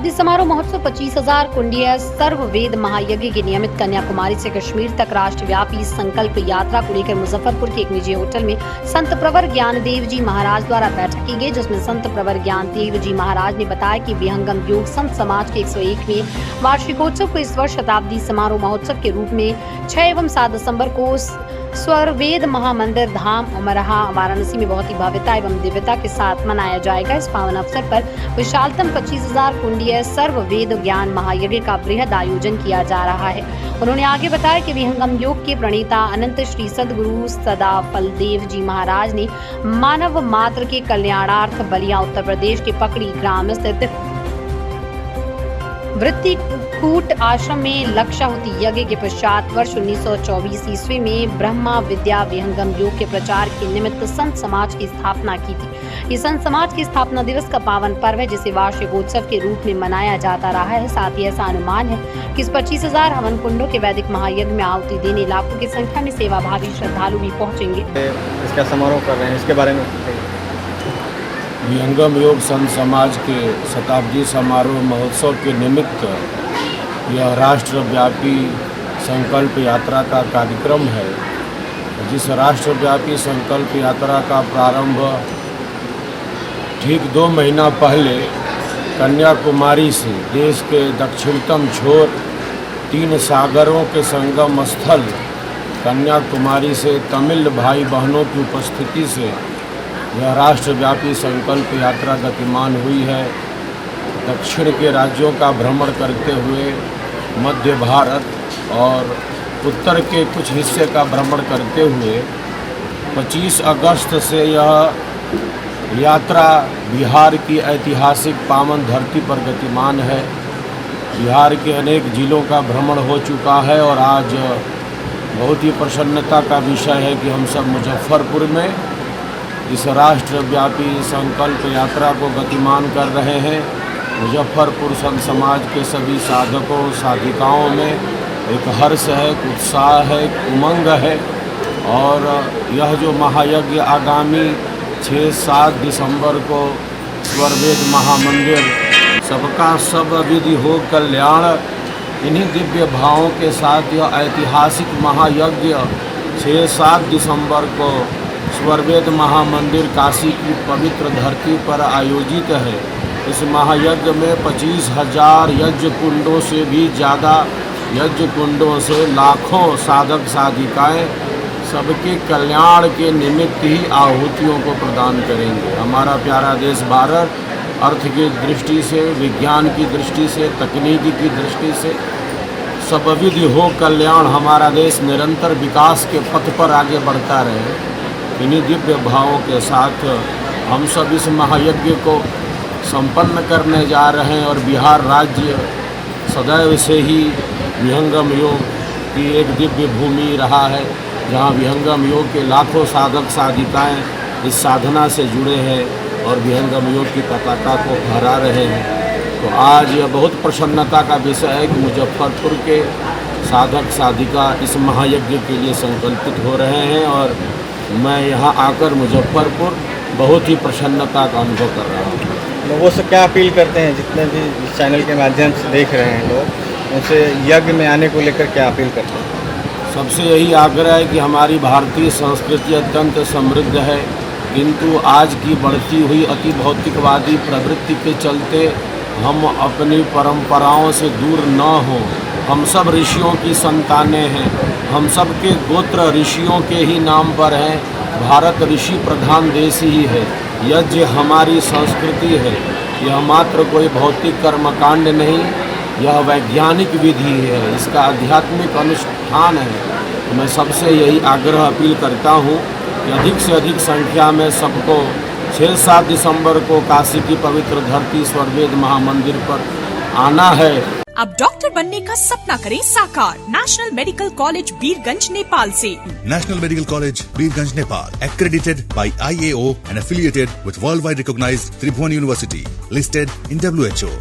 शताब्दी समारोह महोत्सव 25,000 कुंडीय सर्ववेद महायज्ञ के नियमित कन्याकुमारी से कश्मीर तक राष्ट्रव्यापी संकल्प यात्रा को लेकर मुजफ्फरपुर के एक निजी होटल में संत प्रवर ज्ञानदेव जी महाराज द्वारा बैठक की गई, जिसमें संत प्रवर ज्ञानदेव जी महाराज ने बताया कि विहंगम योग संत समाज के 101वें वार्षिकोत्सव को इस वर्ष शताब्दी समारोह महोत्सव के रूप में 6 एवं 7 दिसंबर को स्वर्वेद महामंदिर धाम उमरहा वाराणसी में बहुत ही भव्यता एवं दिव्यता के साथ मनाया जाएगा। इस पावन अवसर पर विशालतम 25,000 कुंडीय सर्ववेद ज्ञान महायज्ञ का बृहद आयोजन किया जा रहा है। उन्होंने आगे बताया कि विहंगम योग के प्रणेता अनंत श्री सद्गुरु सदाफल देव जी महाराज ने मानव मात्र के कल्याणार्थ बलिया उत्तर प्रदेश के पकड़ी ग्राम स्थित वृत्तिकूट आश्रम में लक्षाहुति यज्ञ के पश्चात वर्ष 1924 ईस्वी में ब्रह्मा विद्या विहंगम योग के प्रचार के निमित्त संत समाज की स्थापना की थी। ये संत समाज की स्थापना दिवस का पावन पर्व है, जिसे वार्षिकोत्सव के रूप में मनाया जाता रहा है। साथ ही ऐसा अनुमान है कि इस 25,000 हवन कुंडों के वैदिक महायज्ञ में आहुति देने लाखों की संख्या में सेवाभावी श्रद्धालु भी पहुँचेंगे। इसका समारोह कर रहे हैं, इसके बारे में विहंगम योग संत समाज के शताब्दी समारोह महोत्सव के निमित्त यह राष्ट्रव्यापी संकल्प यात्रा का कार्यक्रम है। जिस राष्ट्रव्यापी संकल्प यात्रा का प्रारंभ ठीक 2 महीना पहले कन्याकुमारी से देश के दक्षिणतम छोर 3 सागरों के संगम स्थल कन्याकुमारी से तमिल भाई बहनों की उपस्थिति से यह राष्ट्रव्यापी संकल्प यात्रा गतिमान हुई है। दक्षिण के राज्यों का भ्रमण करते हुए मध्य भारत और उत्तर के कुछ हिस्से का भ्रमण करते हुए 25 अगस्त से यह यात्रा बिहार की ऐतिहासिक पावन धरती पर गतिमान है। बिहार के अनेक जिलों का भ्रमण हो चुका है और आज बहुत ही प्रसन्नता का विषय है कि हम सब मुजफ्फरपुर में इस राष्ट्रव्यापी संकल्प यात्रा को गतिमान कर रहे हैं। मुजफ्फरपुर संत समाज के सभी साधकों साधिकाओं में एक हर्ष है, एक उत्साह है, एक उमंग है और यह जो महायज्ञ आगामी 6-7 दिसंबर को स्वर्वेद महामंदिर सबका सब विधि हो कल्याण, इन्हीं दिव्य भावों के साथ यह ऐतिहासिक महायज्ञ 6-7 दिसंबर को स्वर्वेद महामंदिर काशी की पवित्र धरती पर आयोजित है। इस महायज्ञ में 25,000 यज्ञ कुंडों से भी ज़्यादा यज्ञ कुंडों से लाखों साधक साधिकाएं सबके कल्याण के निमित्त ही आहुतियों को प्रदान करेंगे। हमारा प्यारा देश भारत अर्थ की दृष्टि से, विज्ञान की दृष्टि से, तकनीकी की दृष्टि से सबविधि हो कल्याण, हमारा देश निरंतर विकास के पथ पर आगे बढ़ता रहे। इन्हीं दिव्य भावों के साथ हम सब इस महायज्ञ को संपन्न करने जा रहे हैं और बिहार राज्य सदैव से ही विहंगम योग की एक दिव्य भूमि रहा है, जहां विहंगम योग के लाखों साधक साधिकाएं इस साधना से जुड़े हैं और विहंगम योग की पताका को फहरा रहे हैं। तो आज यह बहुत प्रसन्नता का विषय है कि मुजफ्फरपुर के साधक साधिका इस महायज्ञ के लिए संकल्पित हो रहे हैं और मैं यहाँ आकर मुजफ्फरपुर बहुत ही प्रसन्नता का अनुभव कर रहा हूँ। लोगों से क्या अपील करते हैं, जितने भी इस चैनल के माध्यम से देख रहे हैं लोग, उनसे यज्ञ में आने को लेकर क्या अपील करते हैं? सबसे यही आग्रह है कि हमारी भारतीय संस्कृति अत्यंत समृद्ध है, किंतु आज की बढ़ती हुई अति भौतिकवादी प्रवृत्ति के चलते हम अपनी परंपराओं से दूर न हों। हम सब ऋषियों की संतानें हैं, हम सब के गोत्र ऋषियों के ही नाम पर हैं। भारत ऋषि प्रधान देश ही है। यज्ञ हमारी संस्कृति है, यह मात्र कोई भौतिक कर्मकांड नहीं, यह वैज्ञानिक विधि है, इसका आध्यात्मिक अनुष्ठान है। तो मैं सबसे यही आग्रह अपील करता हूँ कि अधिक से अधिक संख्या में सबको 6-7 दिसंबर को काशी की पवित्र धरती स्वर्वेद महामंदिर पर आना है। अब डॉक्टर बनने का सपना करें साकार national medical college Birgunj Nepal से। National Medical College, Birganj, Nepal, accredited by IAO and affiliated with worldwide recognized Tribhuvan University, listed in WHO.